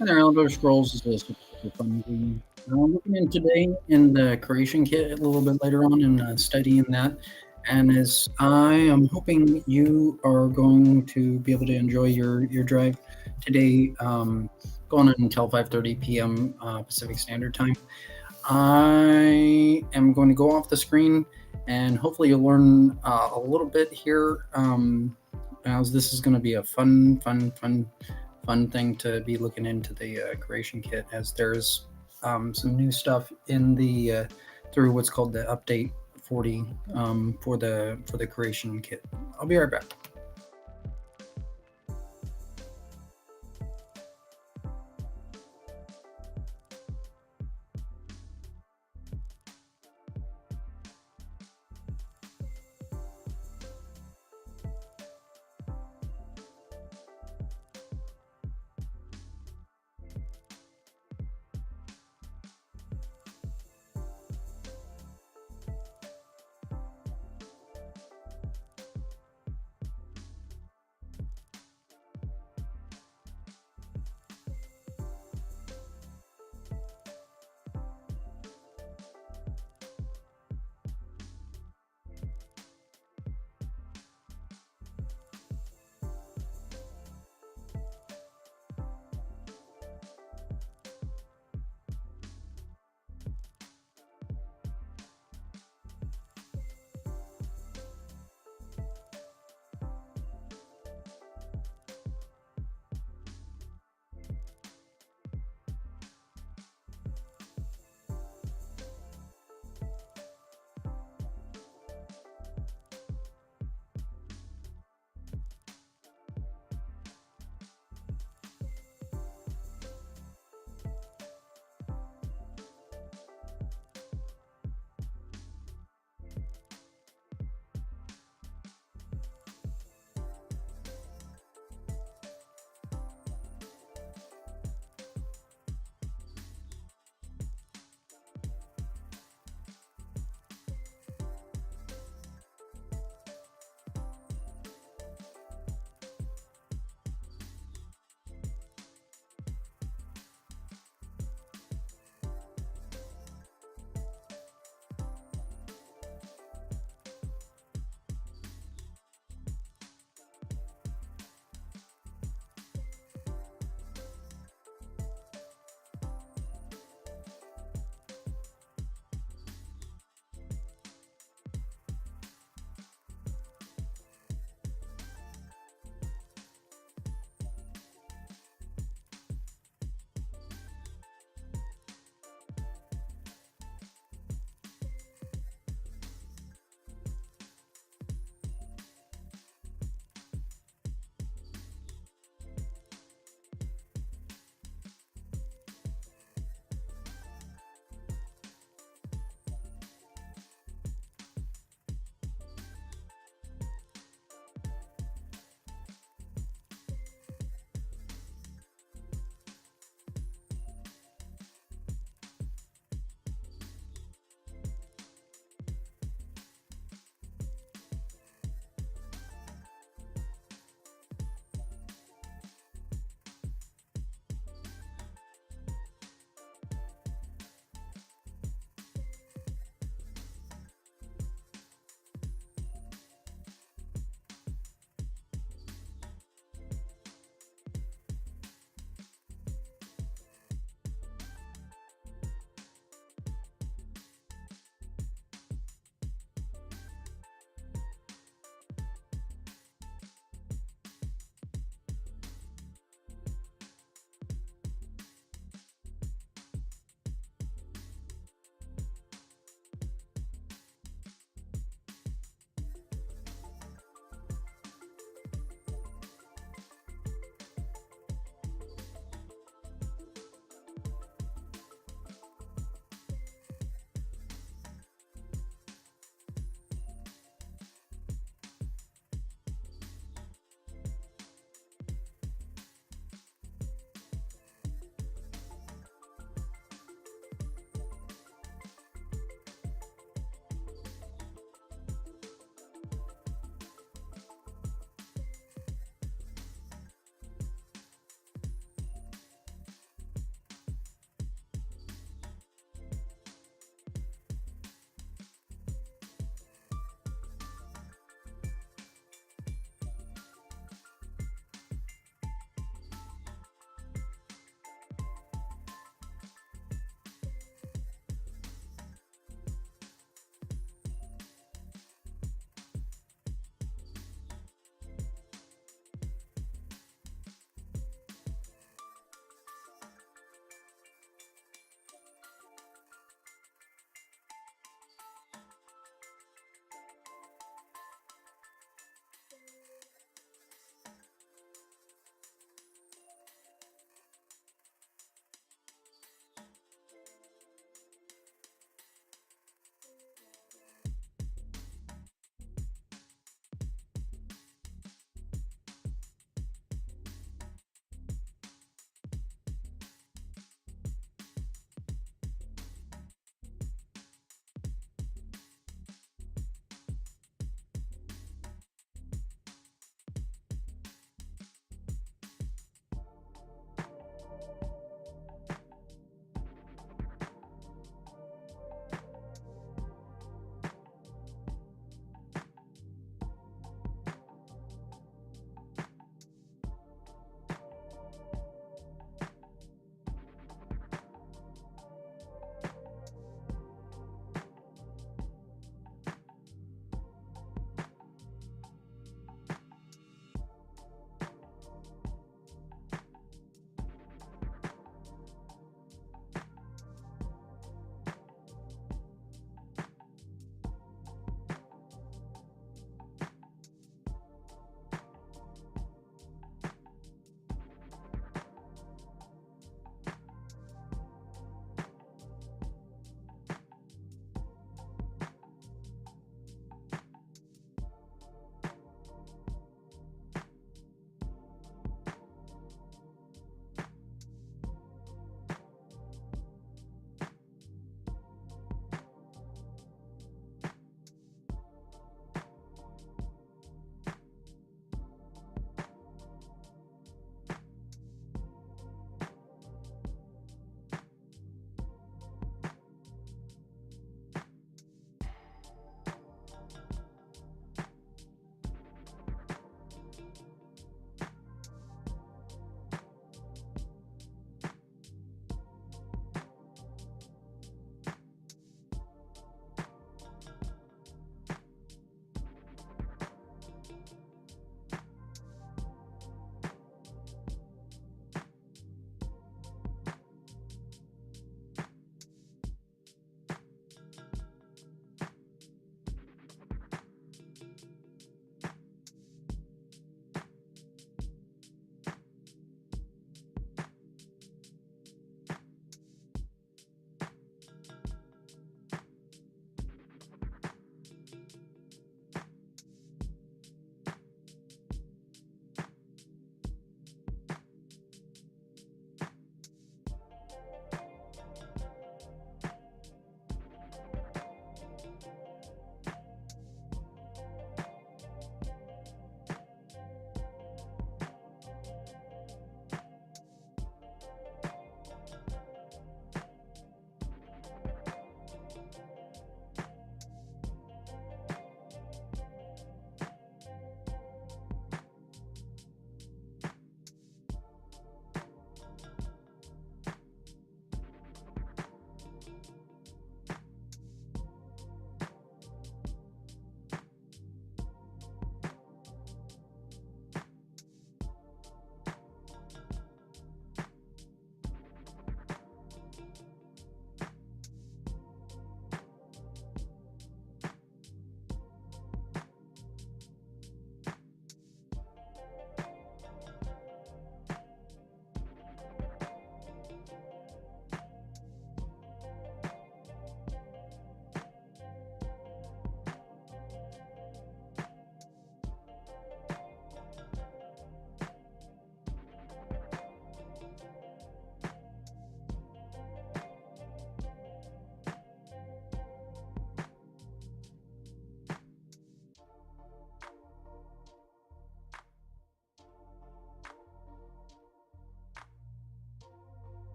Hi there, Elder Scrolls is a super fun game. Looking in today in the creation kit a little bit later on and studying that. And as I am hoping you are going to be able to enjoy your drive today, going on until 5:30 p.m. Pacific Standard Time. I am going to go off the screen and hopefully you'll learn a little bit here. As this is going to be a fun thing to be looking into the creation kit, as there's some new stuff in the through what's called the update 40 for the creation kit. I'll be right back.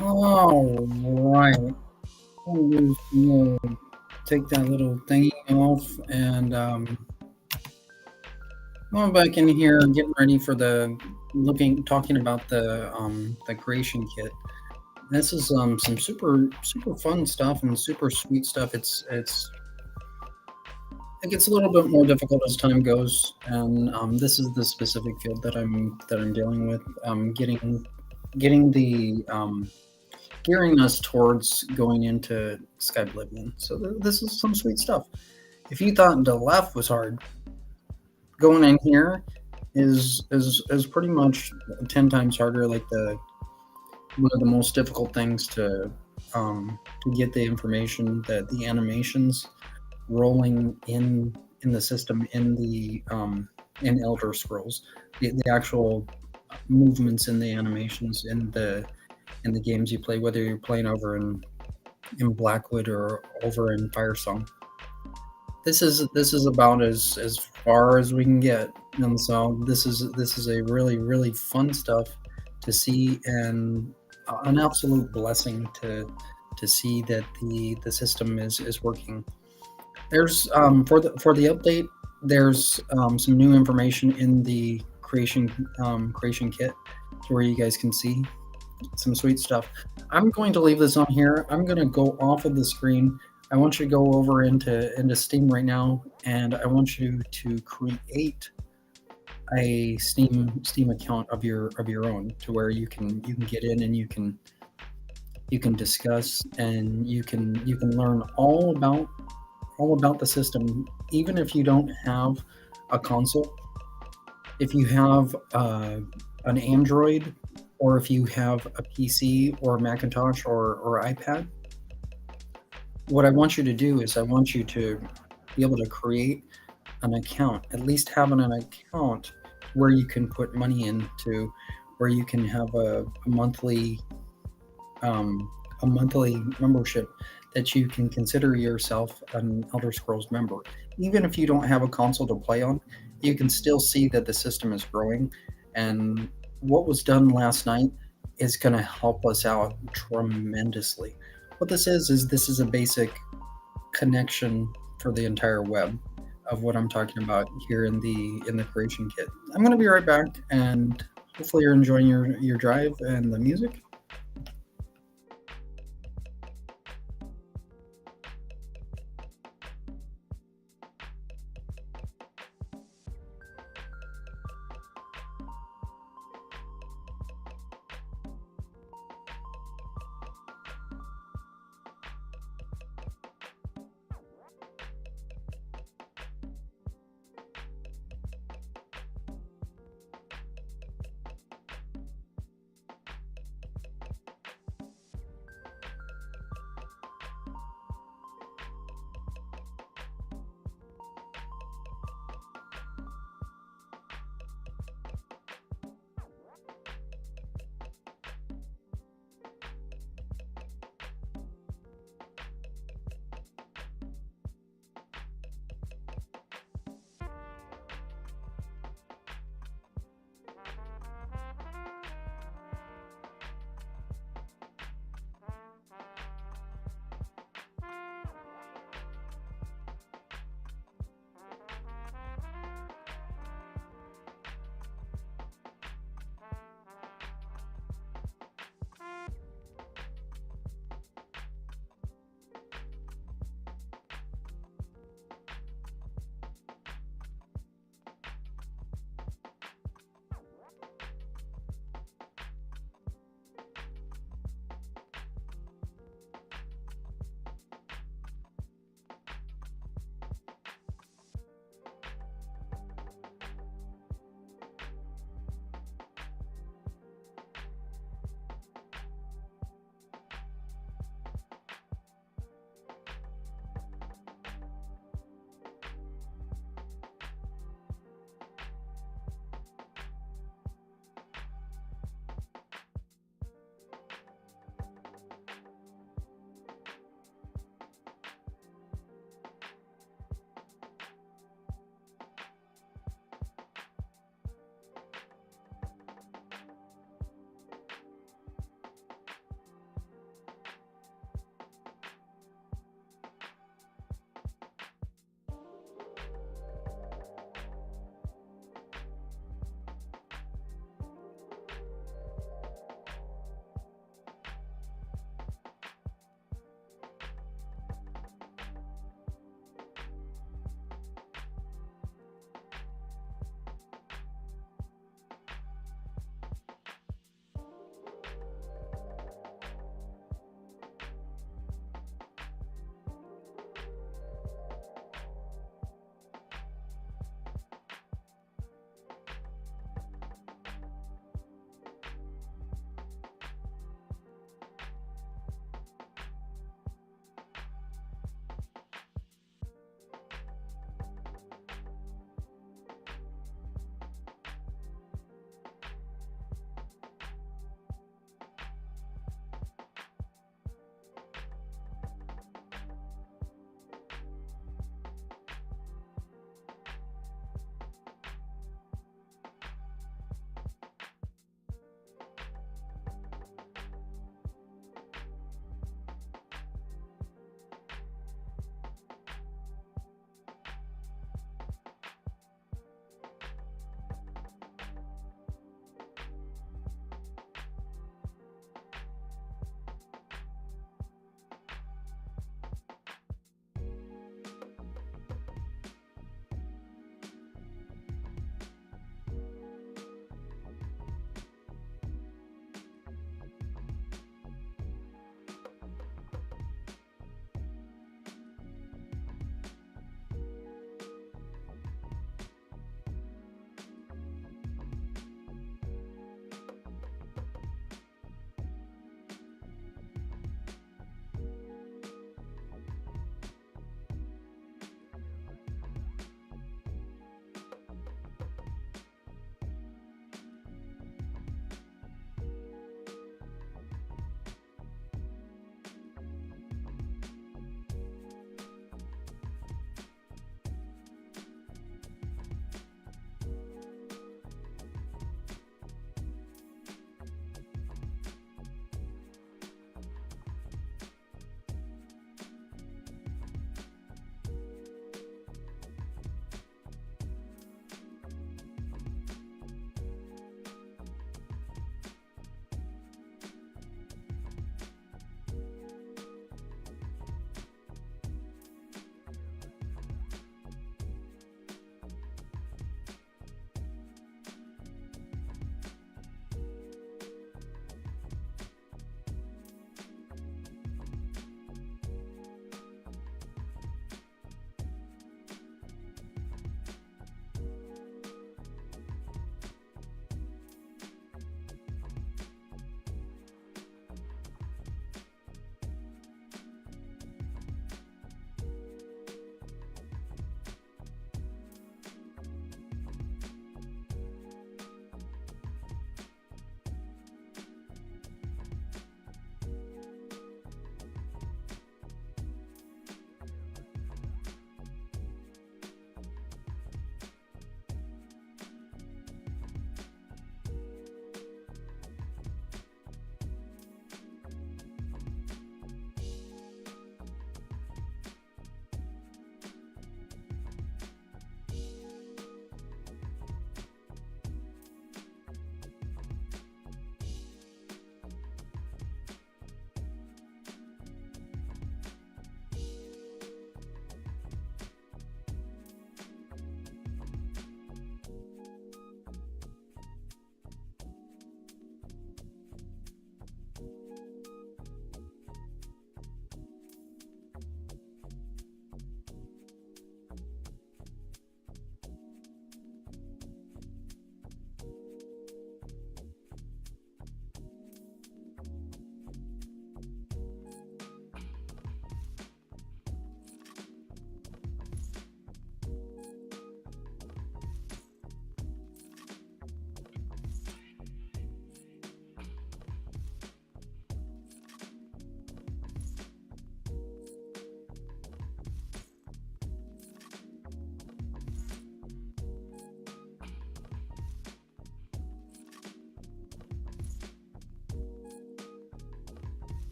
All right. We'll take that little thingy off and going back in here, getting ready for talking about the creation kit. This is some super fun stuff and super sweet stuff. It gets a little bit more difficult as time goes, and this is the specific field that I'm dealing with. Getting the gearing us towards going into Skyblivion. So this is some sweet stuff. If you thought the left was hard, going in here is pretty much 10 times harder. Like one of the most difficult things to get the information, that the animations rolling in the system in Elder Scrolls, the actual movements in the animations in the games you play, whether you're playing over in Blackwood or over in Firesong. This is about as far as we can get, and so this is a really fun stuff to see, and an absolute blessing to see that the system is working. There's for the update, there's some new information in the creation kit, to where you guys can see some sweet stuff. I'm going to leave this on here. I'm going to go off of the screen. I want you to go over into Steam right now, and I want you to create a Steam account of your own, to where you can get in and you can discuss, and you can learn all about the system, even if you don't have a console. If you have an Android, or if you have a PC or a Macintosh or iPad, what I want you to do is I want you to be able to create an account, at least having an account where you can put money into, where you can have a monthly membership, that you can consider yourself an Elder Scrolls member. Even if you don't have a console to play on, you can still see that the system is growing, and what was done last night is going to help us out tremendously. What this is a basic connection for the entire web of what I'm talking about here in the creation kit. I'm going to be right back, and hopefully you're enjoying your drive and the music.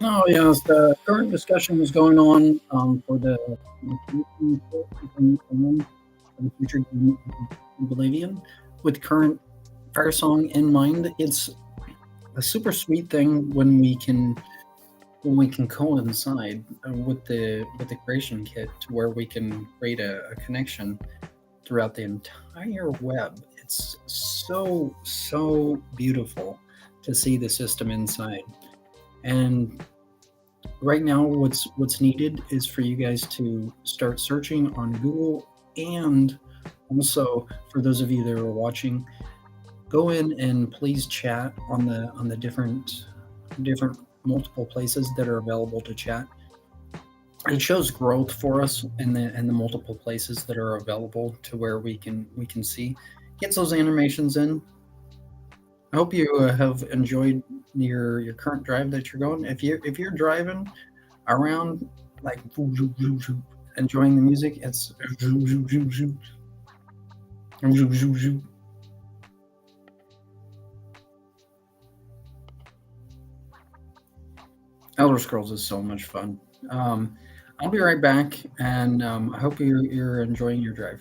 Oh yes, the current discussion is going on for the future Bolivian with current fire song in mind. It's a super sweet thing when we can coincide with the creation kit to where we can create a connection throughout the entire web. It's so beautiful to see the system inside. And right now what's needed is for you guys to start searching on Google, and also for those of you that are watching, go in and please chat on the different multiple places that are available to chat. It shows growth for us in the multiple places that are available to where we can see, get those animations in. I hope you have enjoyed your current drive that you're going. If you're driving around like enjoying the music, it's Elder Scrolls is so much fun. I'll be right back, and I hope you're enjoying your drive.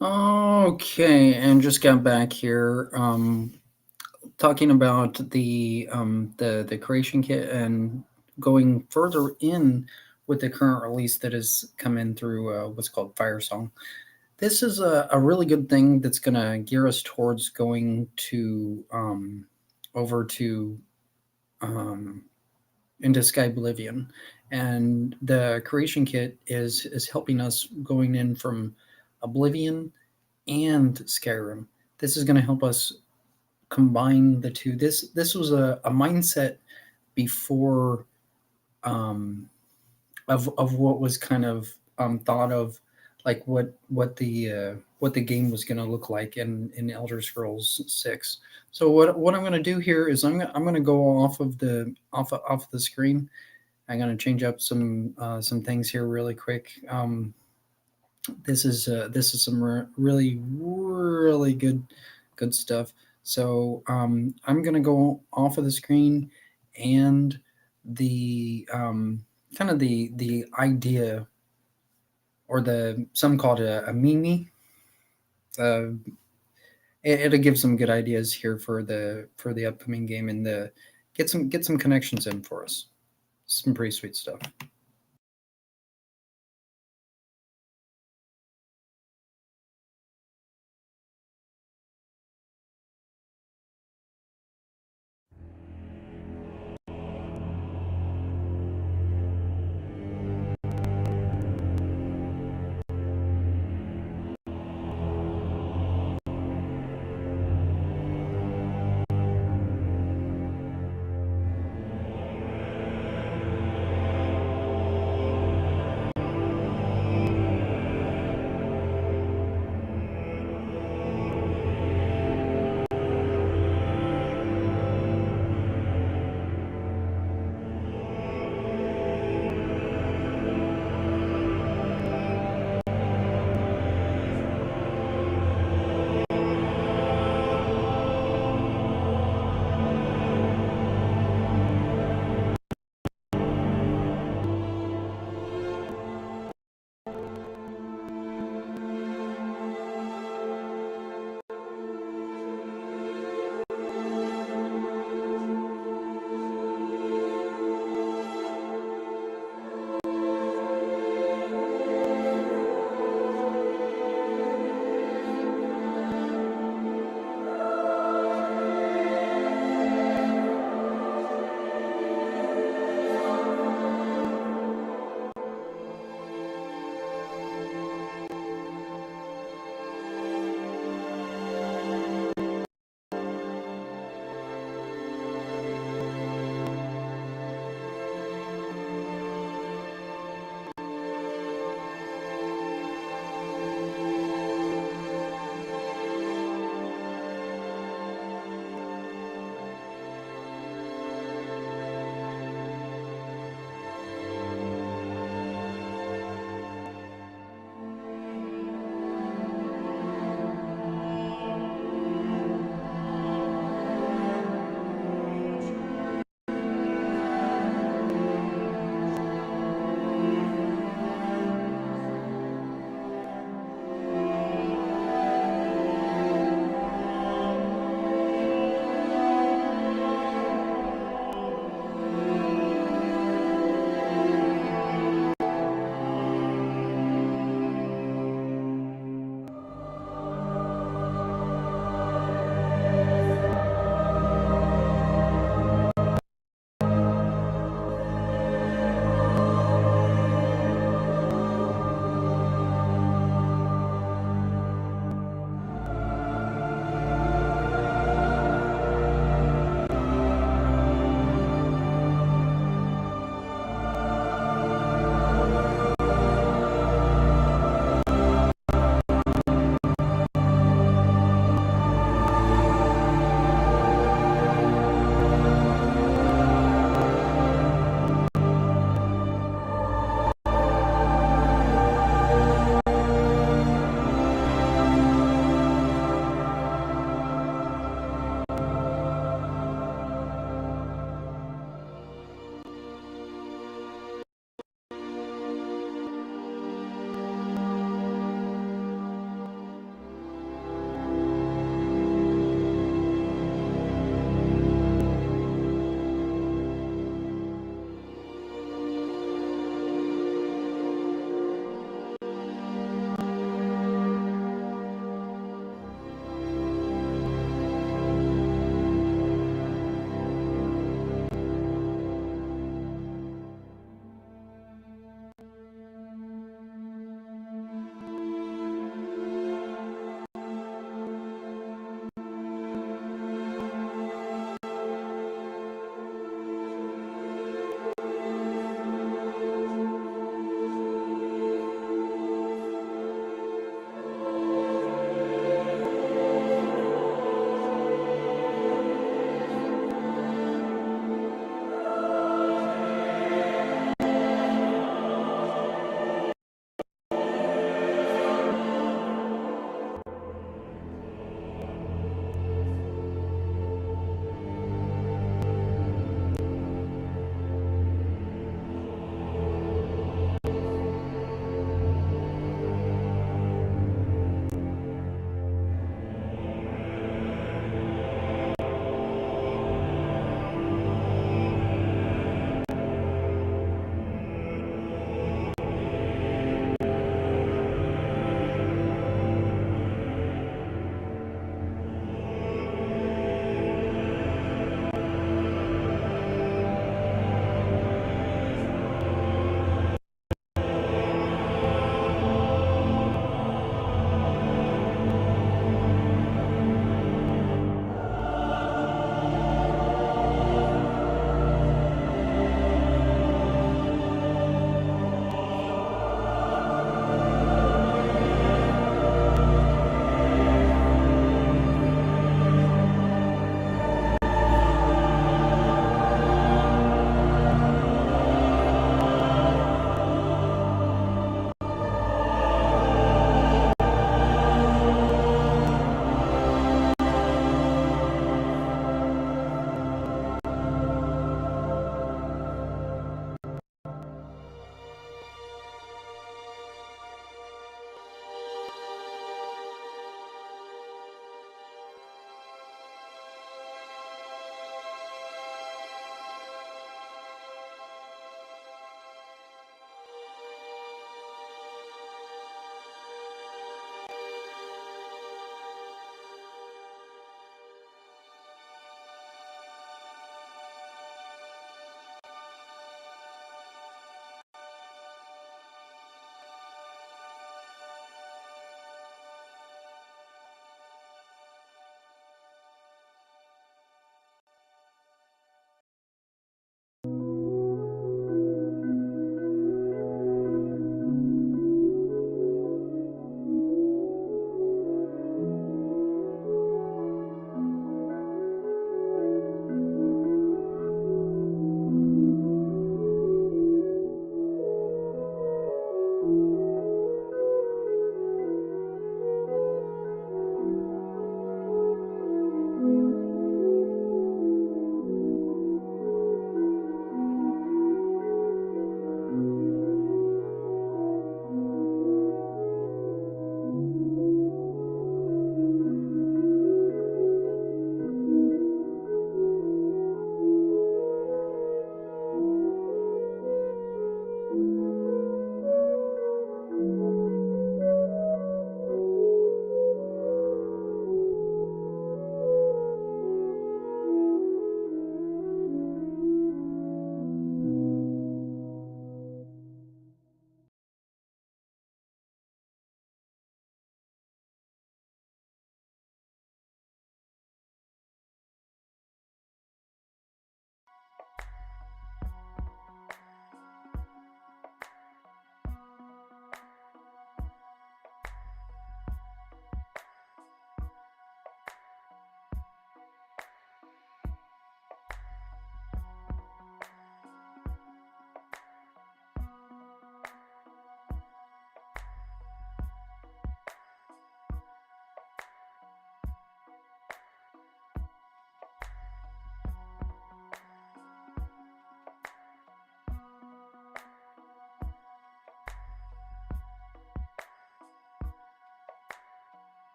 Okay, and just got back here. Talking about the creation kit and going further in with the current release that has come in through what's called Firesong. This is a really good thing that's going to gear us towards going to over to um, into Sky Oblivion, and the creation kit is helping us going in from Oblivion and Skyrim. This is going to help us combine the two. This was a mindset before of what was kind of thought of, like what the game was going to look like in Elder Scrolls 6. So what I'm going to do here is I'm going to go off the screen. I'm going to change up some things here really quick. This is some really good stuff. So I'm gonna go off of the screen, and the kind of the idea, or the some call it a meme. Uh, it'll give some good ideas here for the upcoming game, and the get some connections in for us. Some pretty sweet stuff.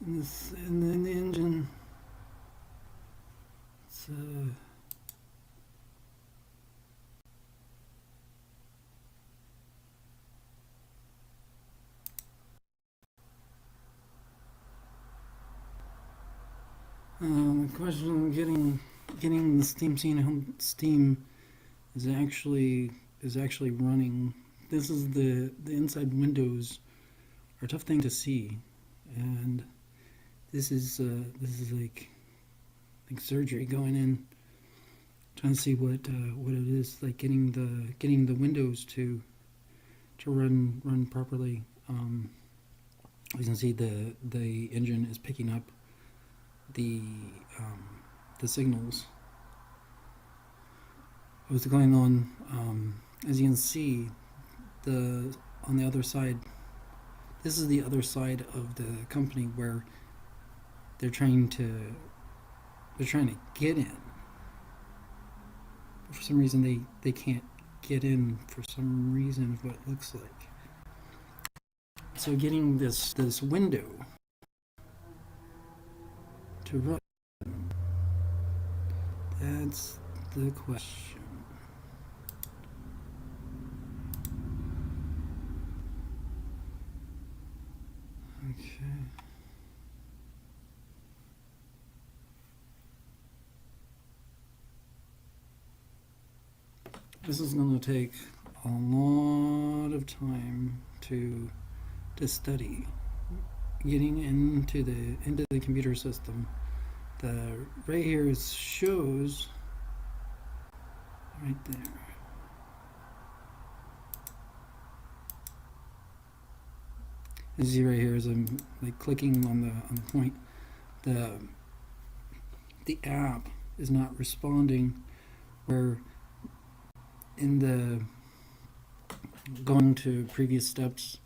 in the engine. It's the question of getting the steam is actually running. This is the inside windows are a tough thing to see, and this is like surgery going in, trying to see what it is, like getting the windows to run properly. You can see the engine is picking up the signals. What's going on? As you can see, on the other side, this is the other side of the company where they're trying to get in. But for some reason, they can't get in for some reason of what it looks like. So getting this window to run, that's the question. Okay. This is going to take a lot of time to study. Getting into the computer system. The right here shows right there. You see right here as I'm like clicking on the point, the app is not responding. Where in the going to previous steps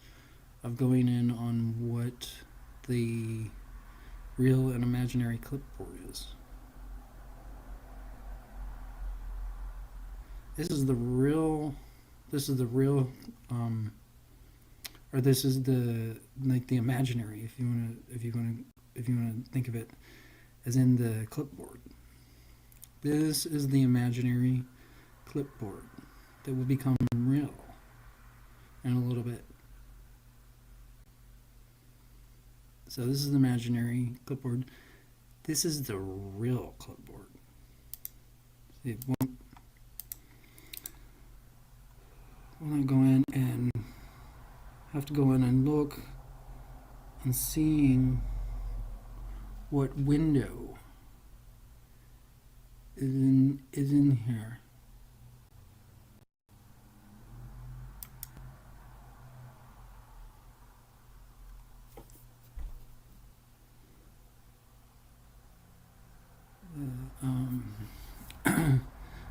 of going in on what the real and imaginary clipboard is. This is the real, or this is the imaginary, if you want to think of it as in the clipboard. This is the imaginary clipboard that will become real in a little bit. So this is the imaginary clipboard. This is the real clipboard. It won't go in and have to go in and look and seeing what window is in here.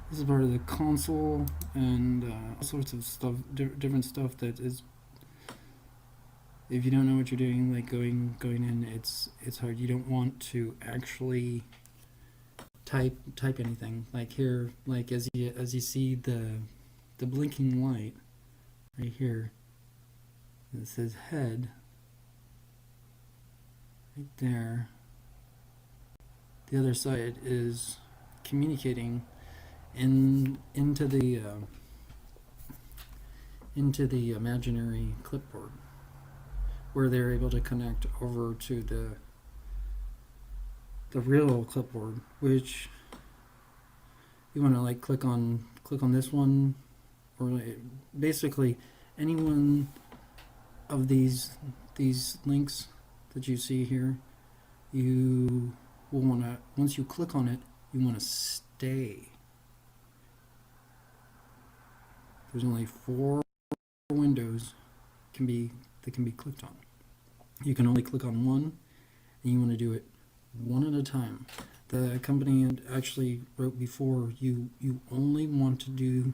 This is part of the console and all sorts of stuff, different stuff that is. If you don't know what you're doing, like going in, it's hard. You don't want to actually type anything. Like here, like as you see the blinking light right here. It says head right there. The other side is communicating into the imaginary clipboard, where they're able to connect over to the real clipboard, which you want to like click on this one, or basically any one of these links that you see here. You will want to, once you click on it, you want to stay. There's only 4 windows that can be clicked on. You can only click on one, and you want to do it one at a time. The company had actually wrote before, you only want to do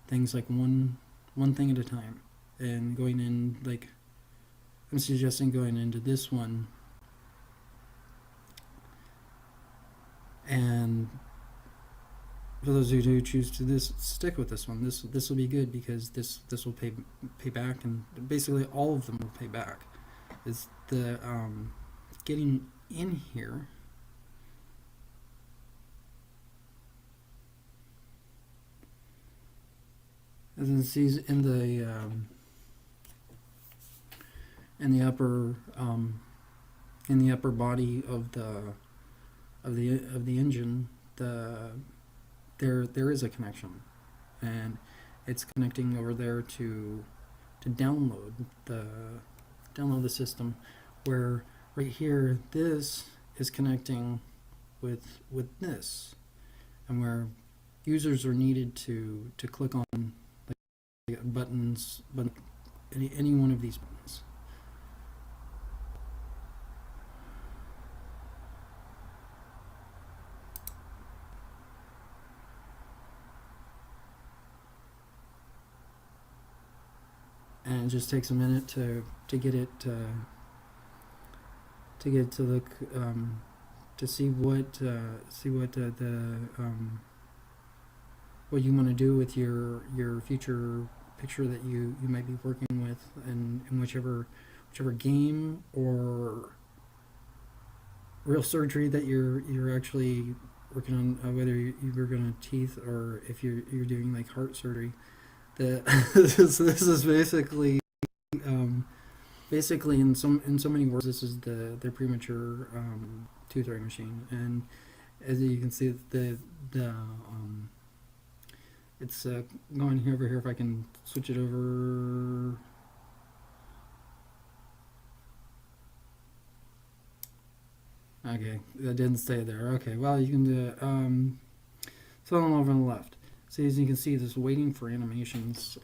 things like one thing at a time. And going in, like, I'm suggesting going into this one, and for those who do choose to stick with this one, this will be good, because this will pay back, and basically all of them will pay back. It's the getting in here, as you see in the upper body of the engine, there is a connection, and it's connecting over there to the download the system, where right here this is connecting with this, and where users are needed to click on like buttons, but any one of these buttons. And it just takes a minute to get it to look to see what what you want to do with your future picture that you might be working with, in whichever game or real surgery that you're actually working on, whether you're going to teeth or if you're doing like heart surgery. This is basically in so many words, this is the premature tooth rate machine. And as you can see, it's going here over here. If I can switch it over. Okay, that didn't stay there. Okay, well, you can do it. So over on the left. So as you can see, this waiting for animations.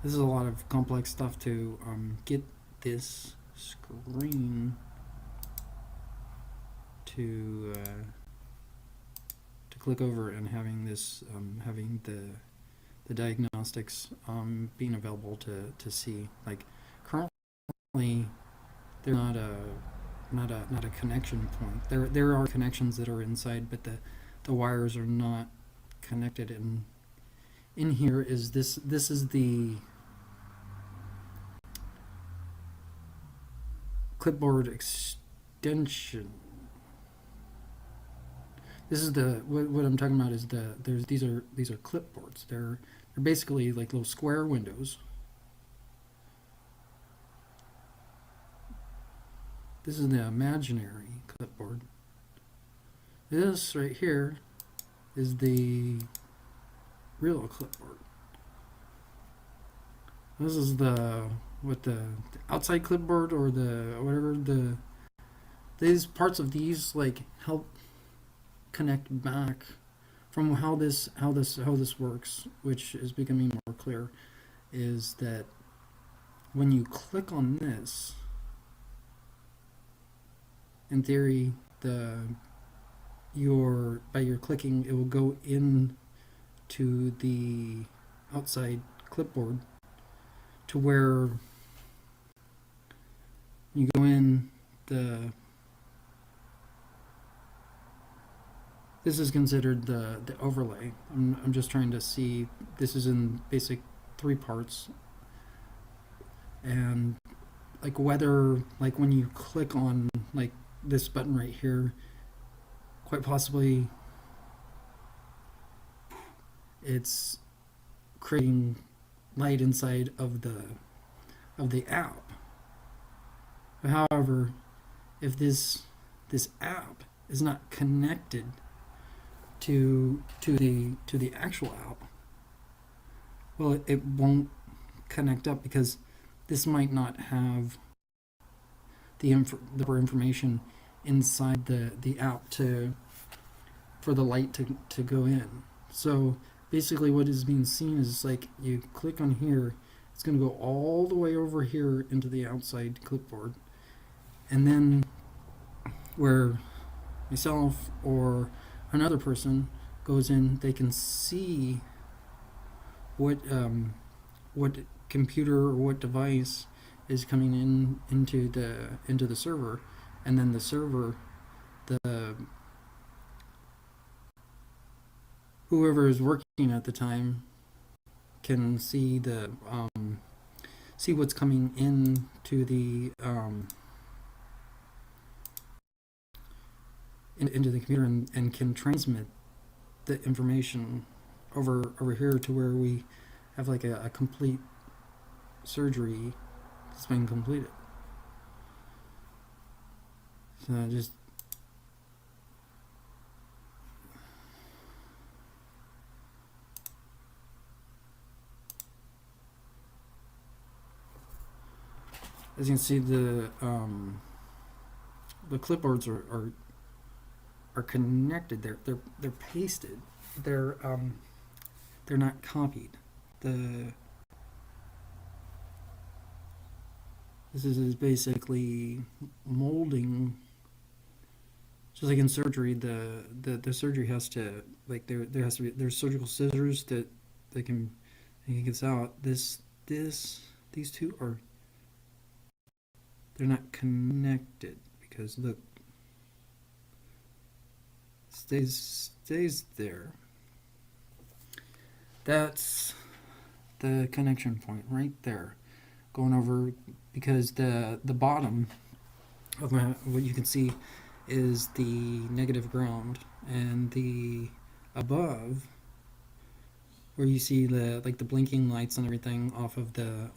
This is a lot of complex stuff to get this screen to click over, and having this having the diagnostics being available to see. Like currently, they're not a connection point. There are connections that are inside, but the wires are not connected. And in here is this is the clipboard extension. This is what I'm talking about is these are clipboards. They're basically like little square windows. This is the imaginary clipboard. This right here is the real clipboard. This is the outside clipboard, or the whatever. These parts of these like help connect back from how this works, which is becoming more clear, is that when you click on this, in theory, by your clicking, it will go in to the outside clipboard, to where you go in this is considered the overlay. I'm just trying to see, this is in basic 3 parts, and like whether, like when you click on like this button right here, quite possibly it's creating light inside of the app. However, if this app is not connected to the actual app, well, it won't connect up, because this might not have the information inside the app for the light to go in. So basically what is being seen is like you click on here, it's going to go all the way over here into the outside clipboard, and then where myself or another person goes in, they can see what computer or what device is coming into the server, and then the server, whoever is working at the time, can see see what's coming in to the into the computer, and can transmit the information over here to where we have like a complete surgery that's been completed. So just as you can see, the clipboards are connected. They're pasted. They're not copied. This is basically molding. Just like in surgery, the surgery has to, like, there has to be, there's surgical scissors that they can get this out. These two are, they're not connected because look, stays there. That's the connection point right there, going over, because the bottom of what you can see is the negative ground, and the above, where you see the blinking lights and everything off of the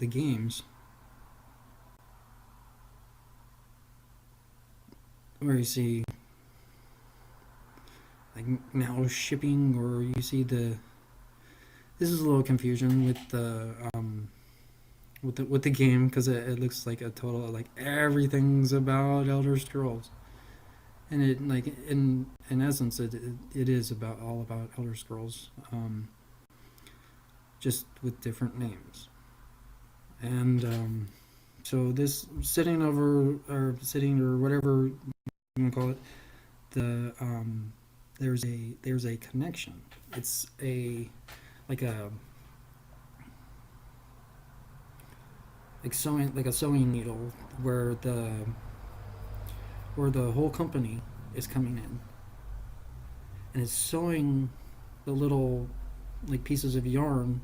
games, where you see like now shipping, or you see this is a little confusion with the game, because it looks like a total, like, everything about Elder Scrolls, and it, like, in essence, it is all about Elder Scrolls, just with different names. And so this sitting or whatever you want to call it, there's a connection. It's like a sewing needle, where the whole company is coming in, and it's sewing the little, like, pieces of yarn,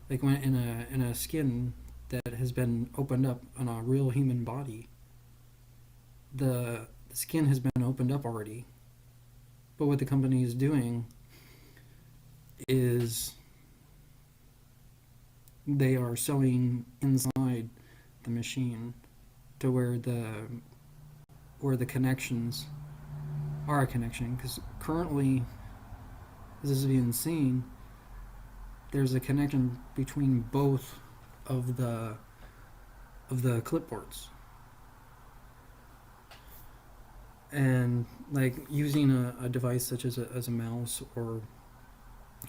like when in a skin that has been opened up on a real human body. The skin has been opened up already, but what the company is doing is they are sewing inside the machine to where the connections are a connection, because currently, as this is being seen, there's a connection between both of the clipboards, and like using a device such as a mouse or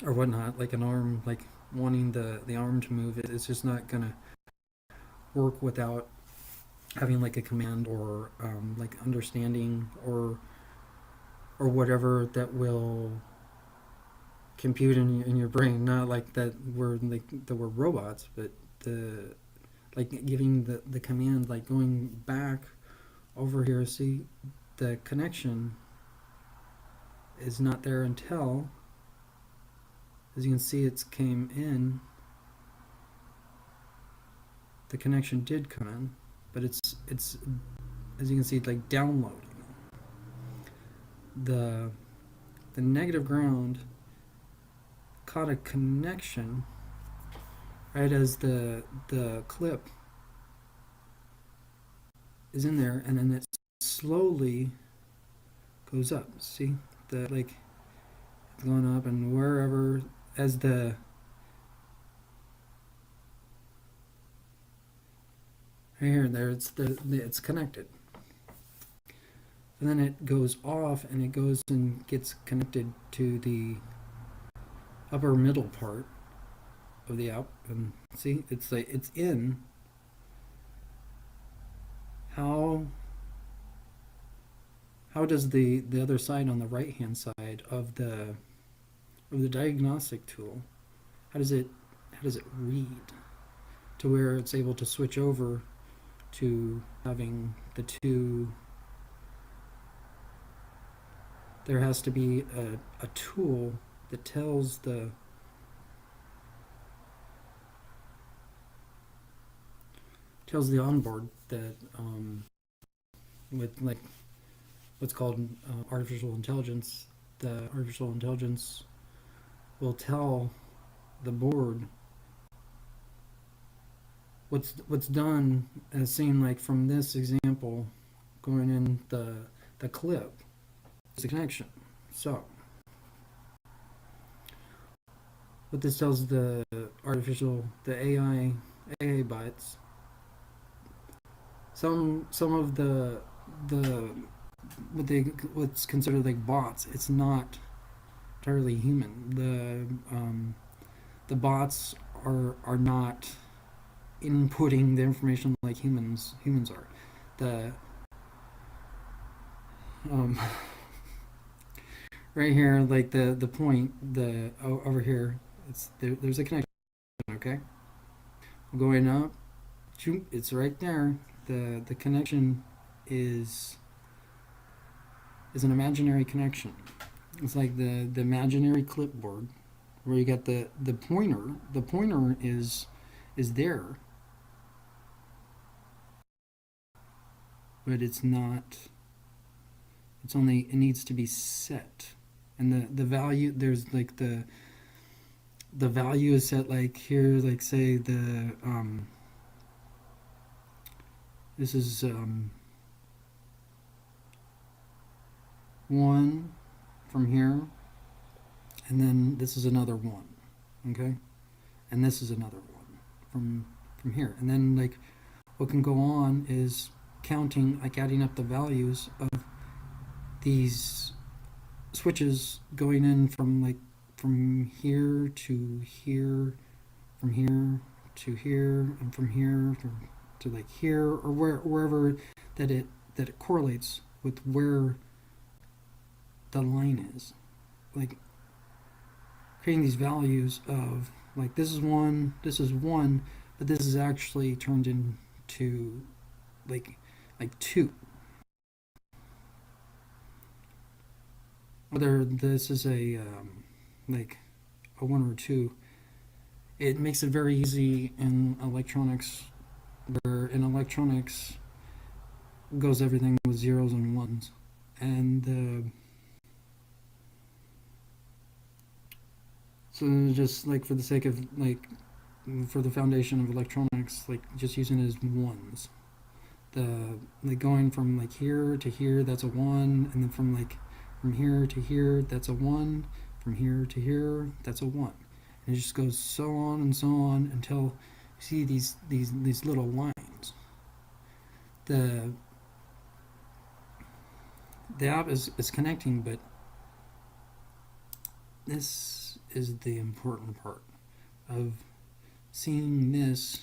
whatnot, like an arm, like wanting the arm to move, it's just not gonna work without having like a command, or like understanding, or whatever that will compute in your brain. Not like that we're robots, but the like giving the command, like going back over here. See, the connection is not there until, as you can see, it's came in. The connection did come in, but it's as you can see, like, downloading. The negative ground caught a connection right as the clip is in there, and then it slowly goes up. See, the, like, it's going up, and wherever, as the right here, there, it's connected, and then it goes off, and it goes and gets connected to the upper middle part of the app, and see, it's like it's in. How does the other side, on the right hand side of the diagnostic tool, how does it read to where it's able to switch over to having the two? There has to be a tool that tells the tells the onboard that with like what's called artificial intelligence, the artificial intelligence will tell the board what's done, as seen like from this example going in the clip. It's a connection. So what this tells the AI bytes, some of the what's considered like bots, it's not entirely human. The bots are not inputting the information like humans are. The um, right here, like the point, over here, there's a connection. Okay, going up, it's right there. The connection is an imaginary connection. It's like the imaginary clipboard where you got the pointer. The pointer is there, but it's not. It's only, it needs to be set, and the value, there's like the value is set like here, like say this is 1 from here, and then this is another 1, okay, and this is another 1 from here, and then like what can go on is counting, like adding up the values of these switches going in from here to here, from here to here, and from here to like here, or wherever that it correlates with where the line is, like creating these values of like this is 1, but this is actually turned into like 2. Whether this is like a 1 or 2, it makes it very easy in electronics, where in electronics goes everything with zeros and ones, and so just like for the sake of like for the foundation of electronics, like just using it as ones. The like going from like here to here, that's a 1, and then from here to here, that's a 1, from here to here, that's a 1, and it just goes so on and so on until you see these little lines. The app is connecting, but this is the important part of seeing this.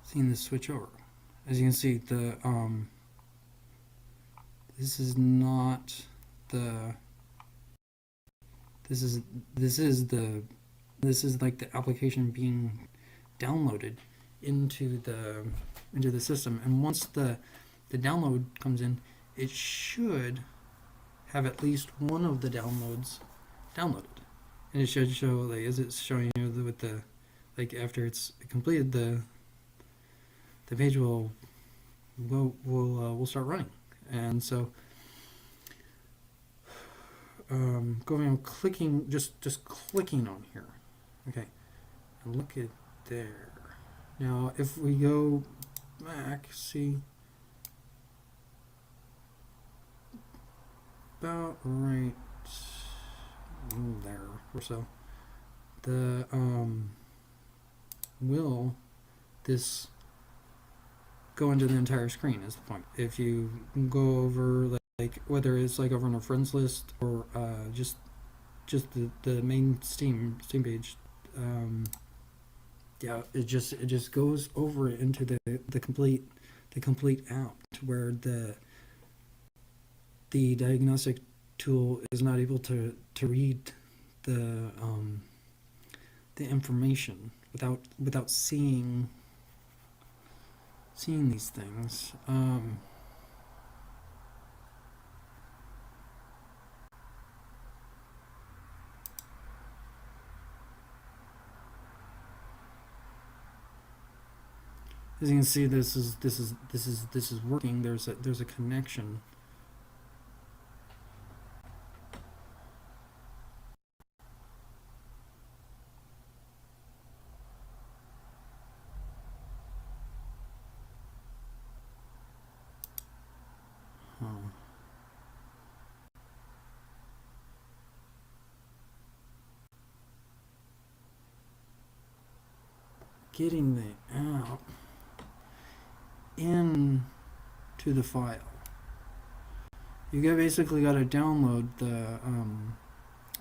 Seeing this switch over. As you can see, this is not the this is like the application being downloaded into the system, and once the download comes in, it should have at least one of the downloads downloaded, and it should show, like, as it's showing you with the, like, after it's completed, the page will start running. And so going and clicking, just clicking on here, okay, and look at there. Now if we go back, see, about right there or so, the will this go into the entire screen is the point. If you go over, like whether it's like over on a friends list, or just the main Steam page, yeah, it just goes over into the complete app, to where the diagnostic tool is not able to read the information without seeing these things. As you can see, this is working. There's a connection. Huh. Getting the app into the file. Basically got to download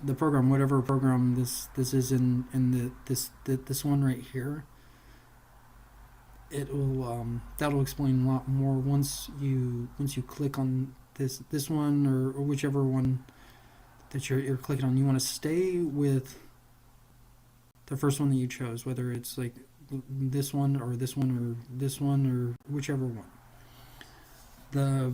the program, whatever program this is in this one right here. It will that'll explain a lot more once you click on this one or whichever one that you're clicking on. You want to stay with the first one that you chose, whether it's like this one or this one or this one or whichever one. The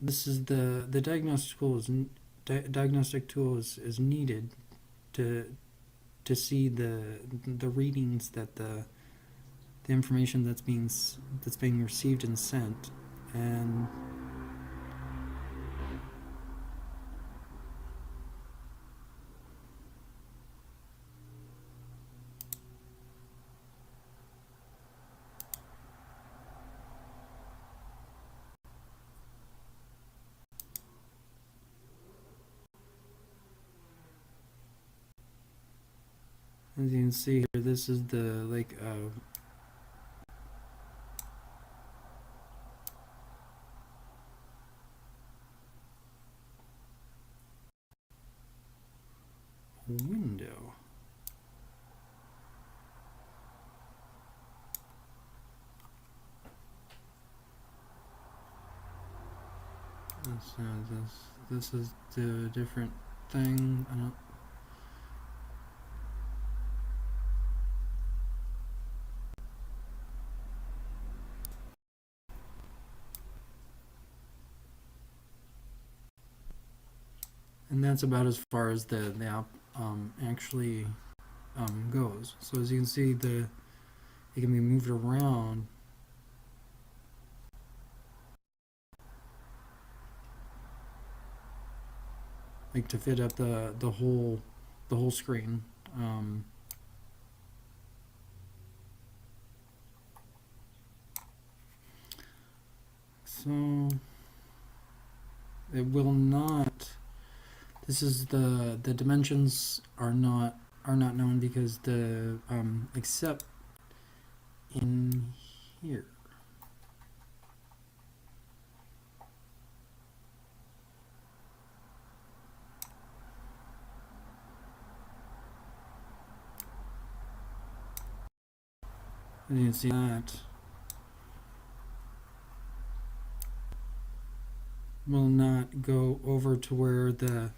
this is the diagnostic tool is needed to see the readings that the information that's being received and sent. And as you can see here, this is the window. This is the different thing. And that's about as far as the app actually goes. So as you can see, it can be moved around. Like to fit up the whole screen. So it will not. This is the dimensions are not known because the except in here. And you can see that will not go over to where the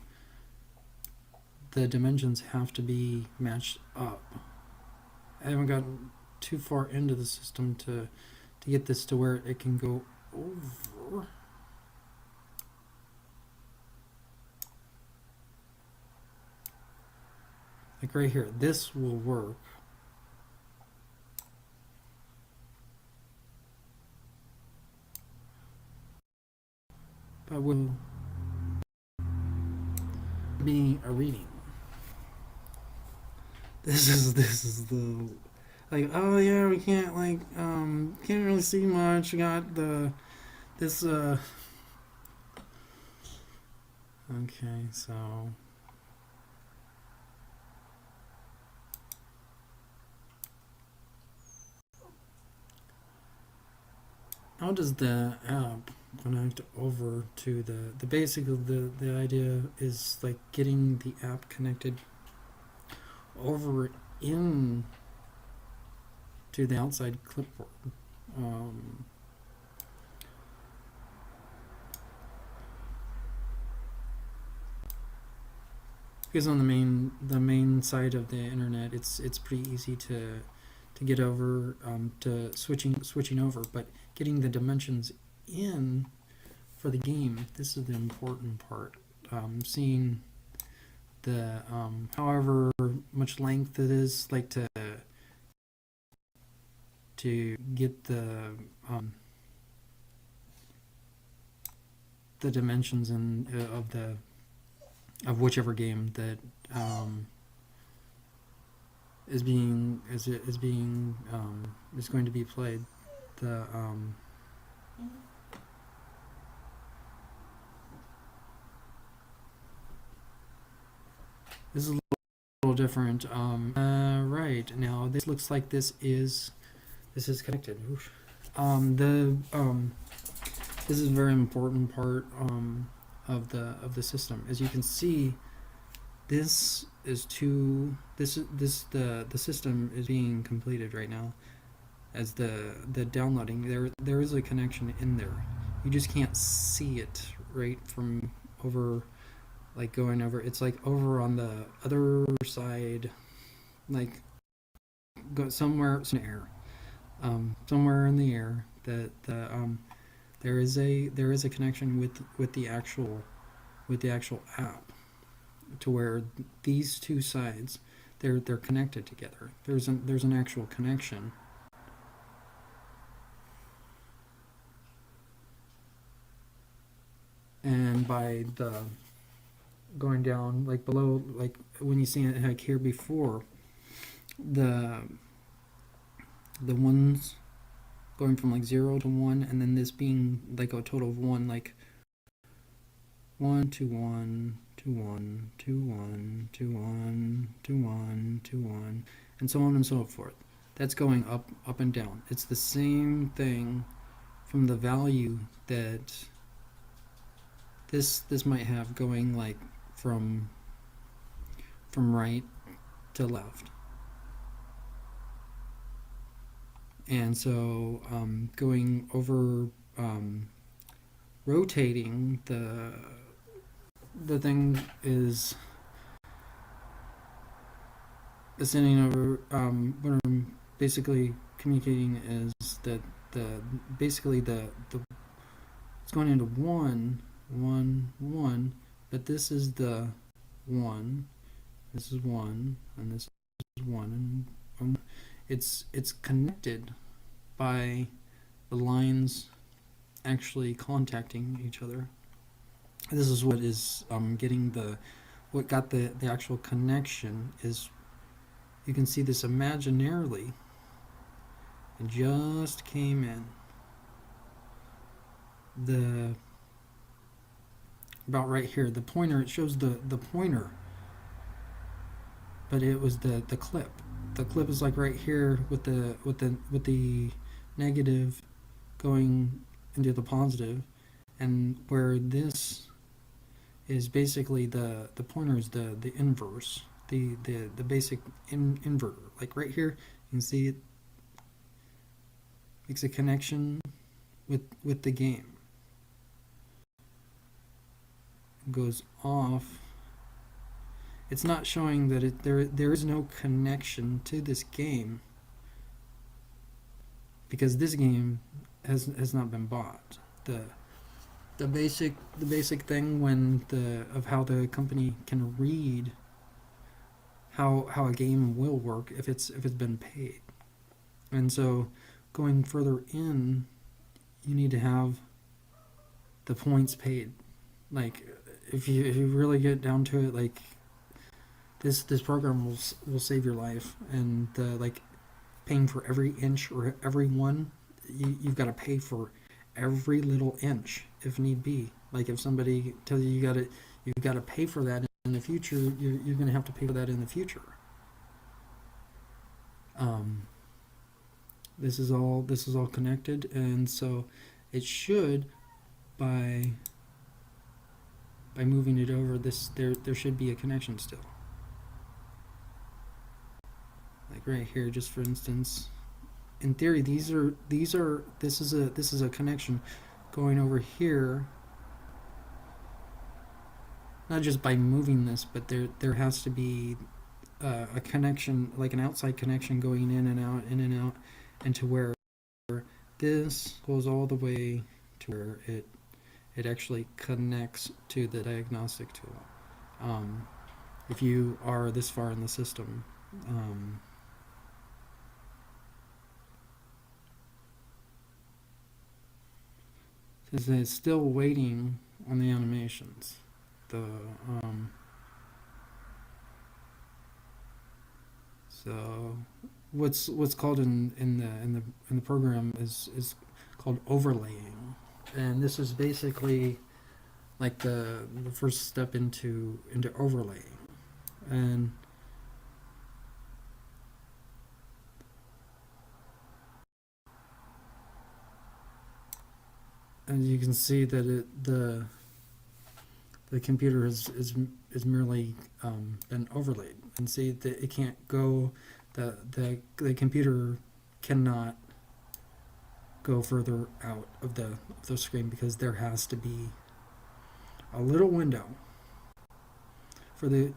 dimensions have to be matched up. I haven't gotten too far into the system to get this to where it can go over. Like right here, this will work. But will be a reading. This is the like, oh yeah, we can't can't really see much. We got this okay, so how does the app connect over to the basic of the idea is like getting the app connected over in to the outside clipboard. Because on the main side of the internet, it's pretty easy to get over to switching over, but getting the dimensions in for the game, this is the important part. Seeing the however much length it is, like to get the dimensions of whichever game that is going to be played. The this is a little different. Right now, this looks like this is connected. This is a very important part of the system. As you can see, this is the system is being completed right now. As the downloading, there is a connection in there. You just can't see it right from over, like going over. It's like over on the other side, like go somewhere in the air, somewhere in the air. That there is a connection with the actual app, to where these two sides they're connected together. There's an actual connection. And by the going down, like below, like when you see it like here before, the ones going from like 0 to 1, and then this being like a total of 1, like 1 to 1 to 1 to 1 to 1 to 1 to 1, and so on and so forth. That's going up and down. It's the same thing from the value that this might have, going like from right to left. And so going over, rotating the thing is ascending over. What I'm basically communicating is that basically the it's going into 1 1 1, but this is the 1, this is 1, and this is 1, and it's connected by the lines actually contacting each other. This is what is getting what got the actual connection. Is you can see this imaginarily, it just came in about right here. The pointer, it shows the pointer, but it was the clip. The clip is like right here with the negative going into the positive, and where this is basically the pointer is the inverse, the basic inverter. Like right here, you can see it makes a connection with the game. It goes off. It's not showing that there is no connection to this game, because this game has not been bought. The basic thing of how the company can read how a game will work if it's been paid. And so going further in, you need to have the points paid. Like if you really get down to it, like this program will save your life. And like paying for every inch or every one, you've got to pay for every little inch if need be. Like if somebody tells you you've got to pay for that in the future, you're going to have to pay for that in the future. This is all connected, and so it should, by moving it over, there should be a connection still. Like right here, just for instance, in theory, this is a connection going over here. Not just by moving this, but there has to be a connection, like an outside connection going in and out, and to where this goes all the way to where it it actually connects to the diagnostic tool. Um, if you are this far in the system, um, it's still waiting on the animations. The so what's called in the program is called overlaying, and this is basically like the first step into overlaying. And you can see that the computer is merely been overlaid, and see that it can't go, the computer cannot go further out of the screen, because there has to be a little window for the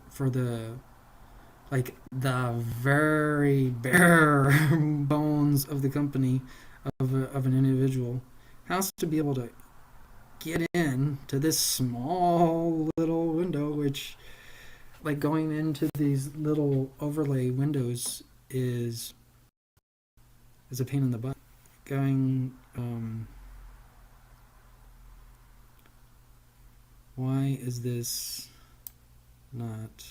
like the very bare bones of the company, of an individual, has to be able to get in to this small little window, which, like, going into these little overlay windows is a pain in the butt. Going why is this not?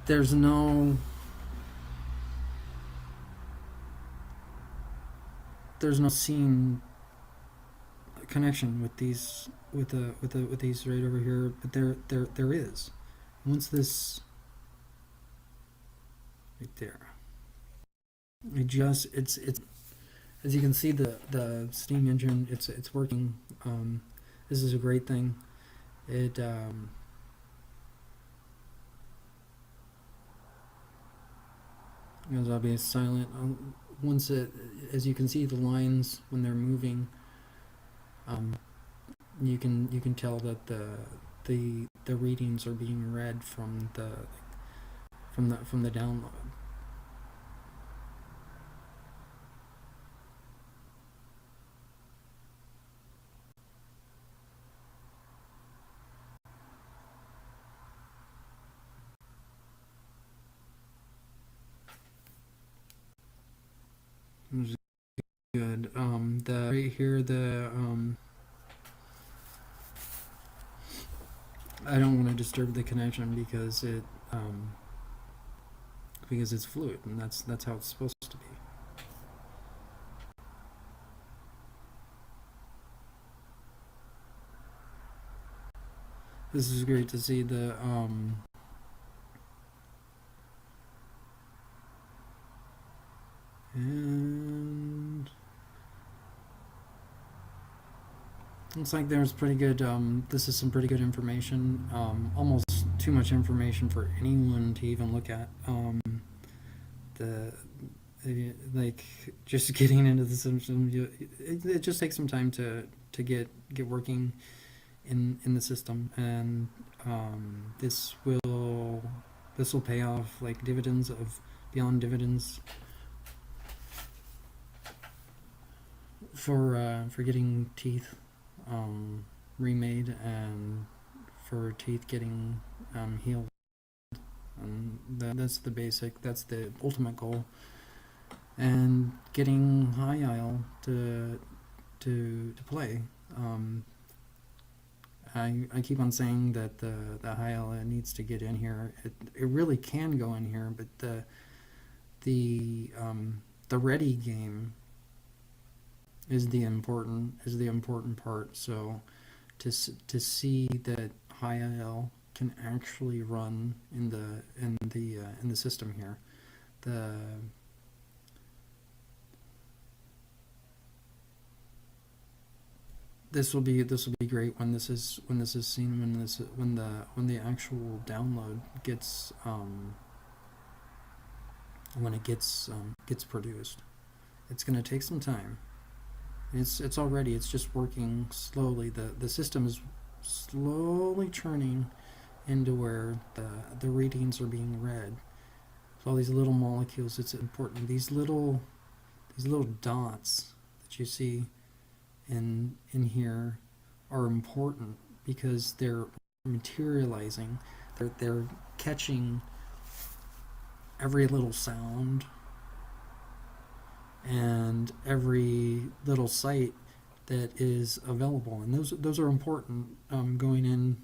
There's no scene connection with these, with these right over here, but there is. Once this right there, it's as you can see, the Steam engine, it's working. This is a great thing. It I'll be silent. Once it, as you can see, the lines when they're moving, you can tell that the readings are being read from the download. Which is good. The right here, the I don't want to disturb the connection, because it's fluid, and that's how it's supposed to be. This is great to see the and looks like there's pretty good. This is some pretty good information. Almost too much information for anyone to even look at. The like, just getting into the system, it just takes some time to get working in the system, and this will pay off like dividends of beyond dividends for getting teeth remade, and for teeth getting healed. And that's the basic. That's the ultimate goal. And getting High Isle to play. I keep on saying that the High Isle needs to get in here. It really can go in here, but the ready game is the important part. So to see that High Isle can actually run in the system here, this will be great when this is seen, when the actual download gets when it gets produced. It's going to take some time. It's just working slowly. The system is slowly turning into where the readings are being read. all these little molecules. It's important. These little dots that you see in here are important because they're materializing. They're catching every little sound and every little sight that is available, and those are important going into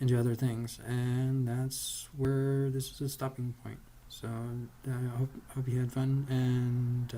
into other things, and that's where this is a stopping point. So I hope you had fun, and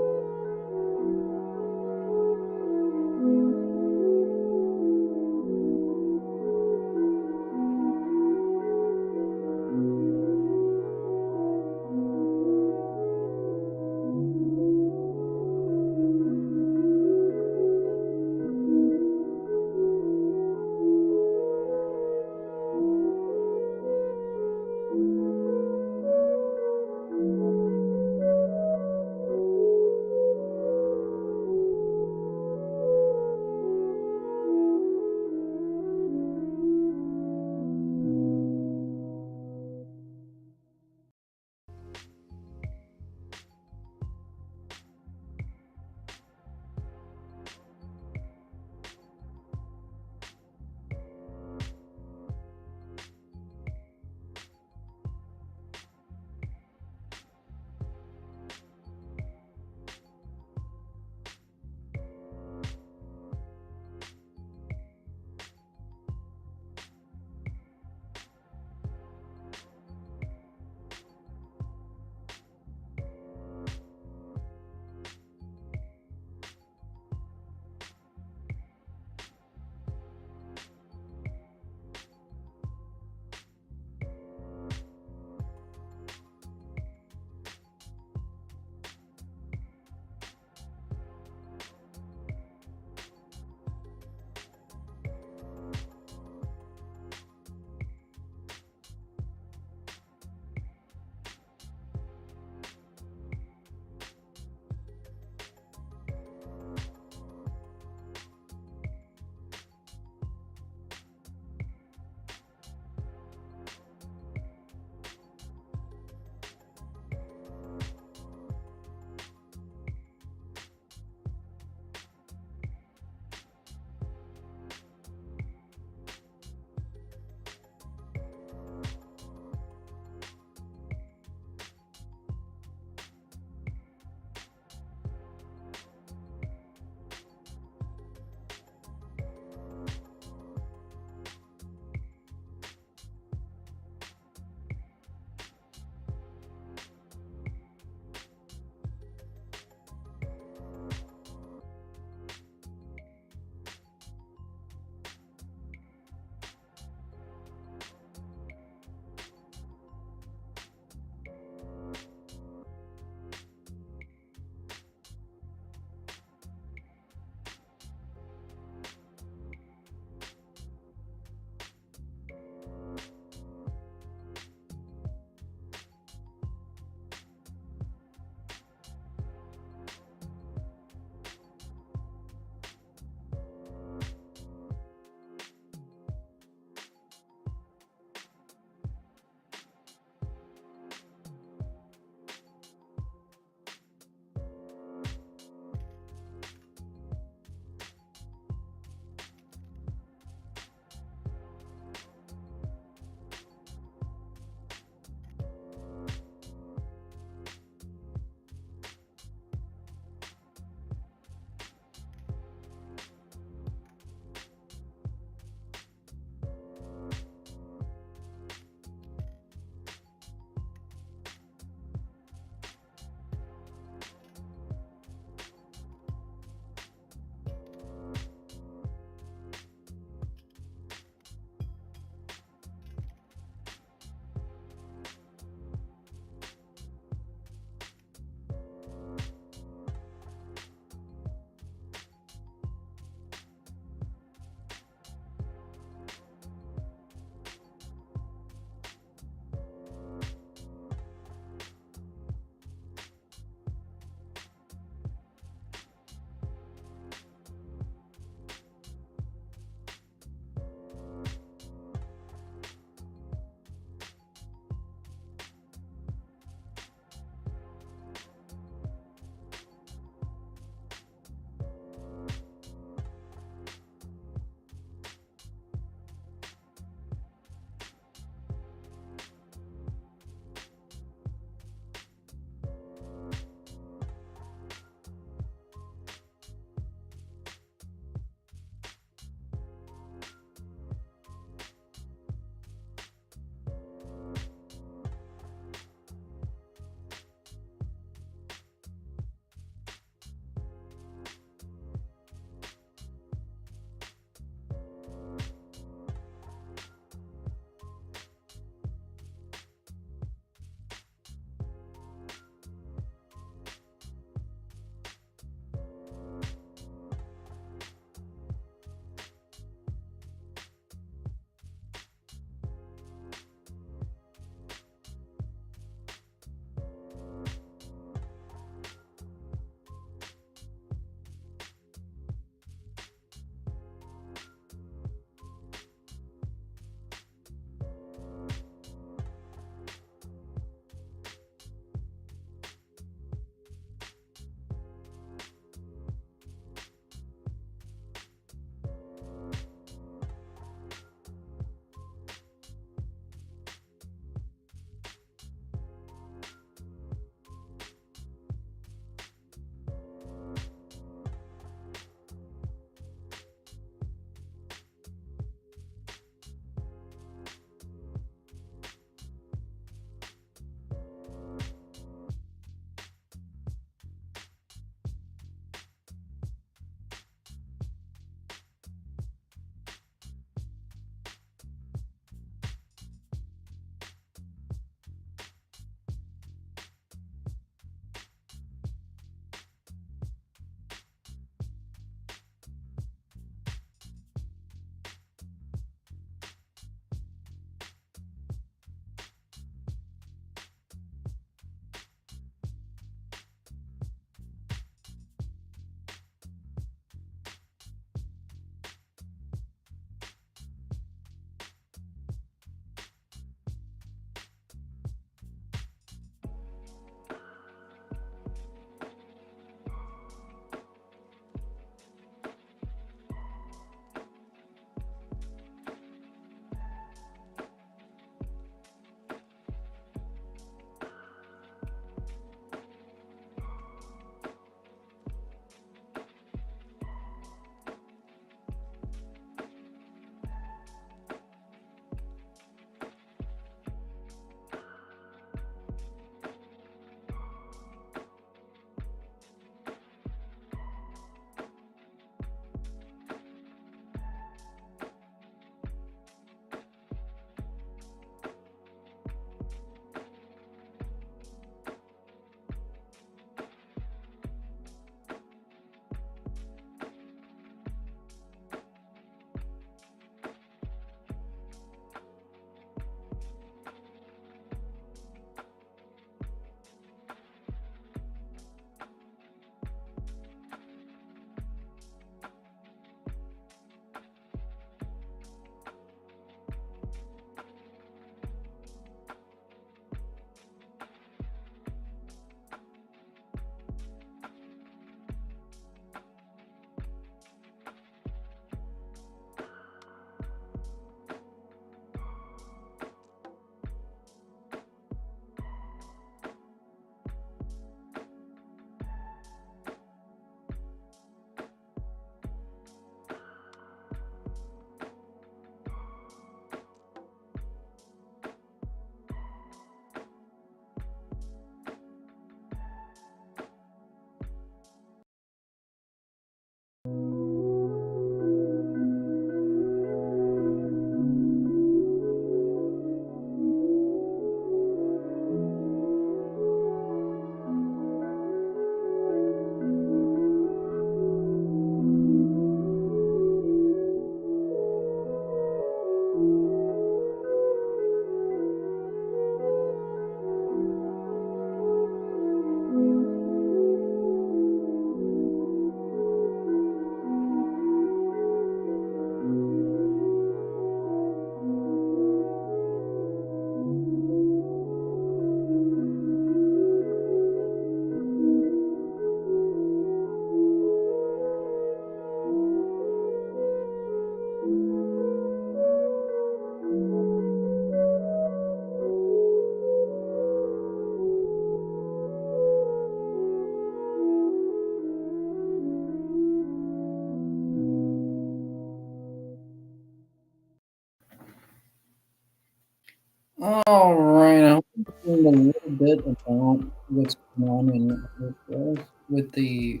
All right, I want to learn a little bit about what's going on in Elder Scrolls with the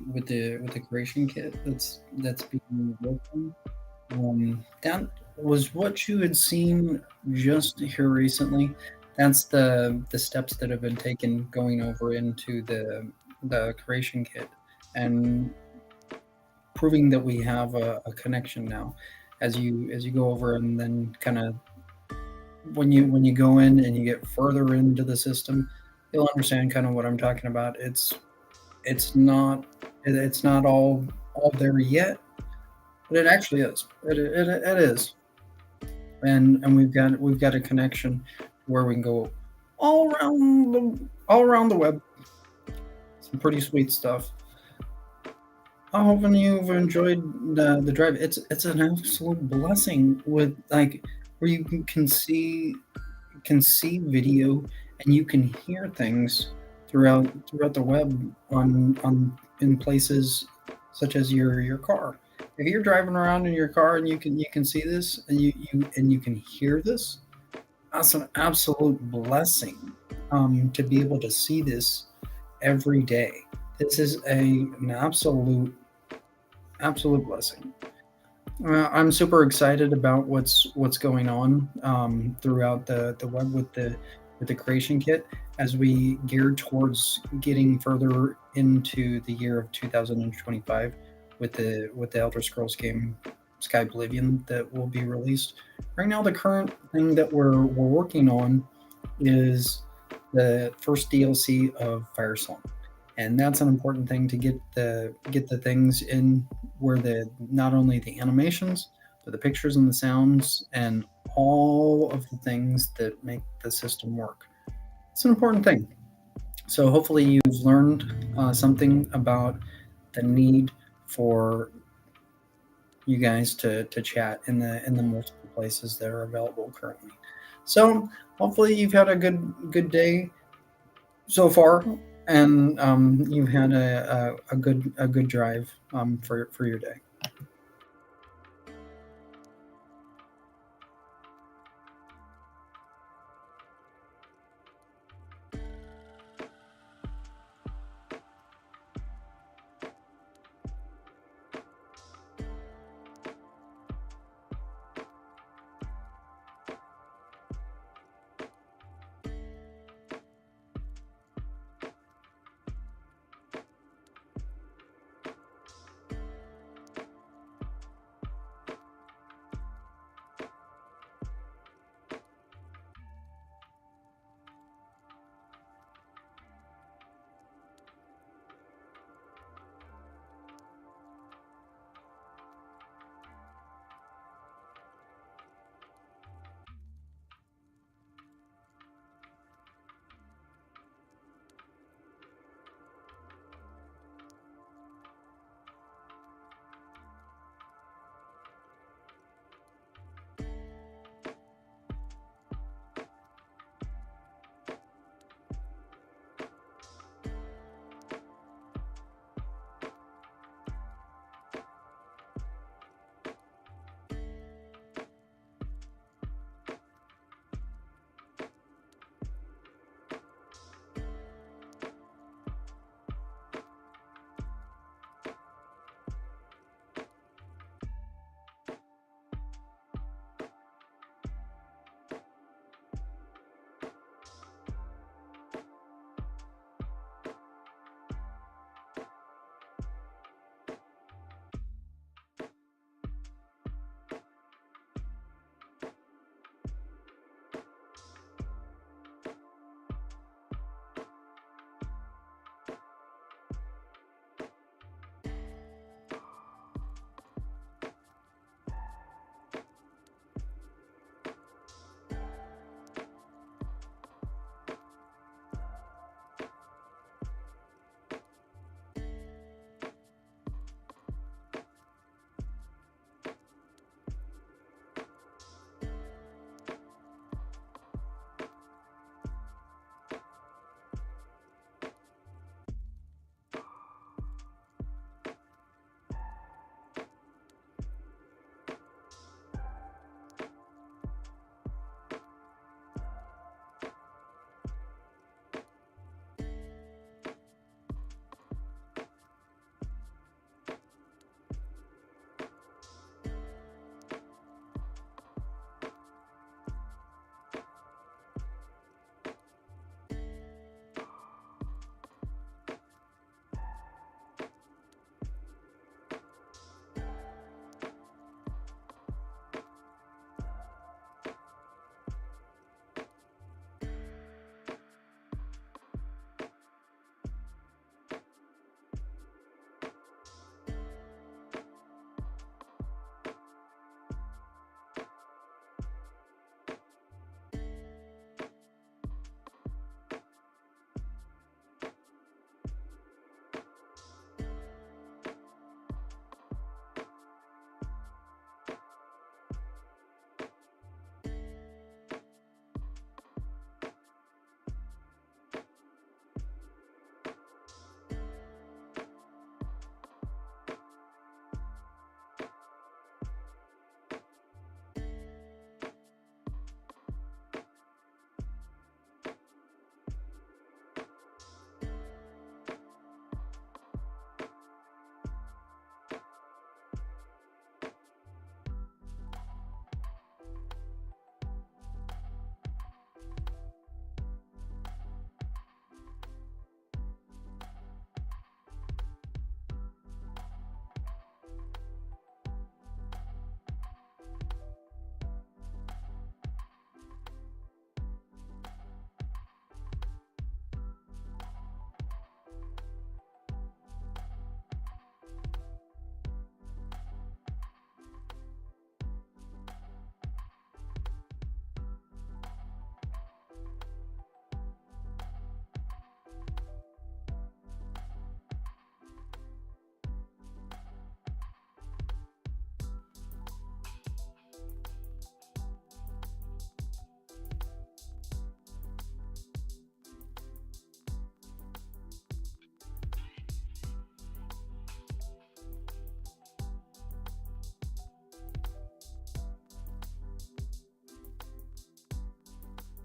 creation kit that's being worked on. That was what you had seen just here recently. That's the steps that have been taken going over into the creation kit and proving that we have a connection now. As you go over and then kind of when you go in and you get further into the system, you'll understand kind of what I'm talking about. It's not it's not all there yet, but it actually is. It is, and we've got a connection where we can go all around the web. Some pretty sweet stuff. I'm hoping you've enjoyed the drive. It's an absolute blessing with like where you can see video and you can hear things throughout the web on in places such as your car. If you're driving around in your car and you can see this and you can hear this, that's an absolute blessing to be able to see this every day. This is an absolute blessing. I'm super excited about what's going on throughout the web with the creation kit as we gear towards getting further into the year of 2025 with the Elder Scrolls game Sky Oblivion that will be released. Right now, the current thing that we're working on is the first DLC of Firesong, and that's an important thing to get the things in where the not only the animations but the pictures and the sounds and all of the things that make the system work. It's an important thing. So hopefully you've learned something about the need for you guys to chat in the multiple places that are available currently. So hopefully you've had a good day so far, and you've had a good drive for your day.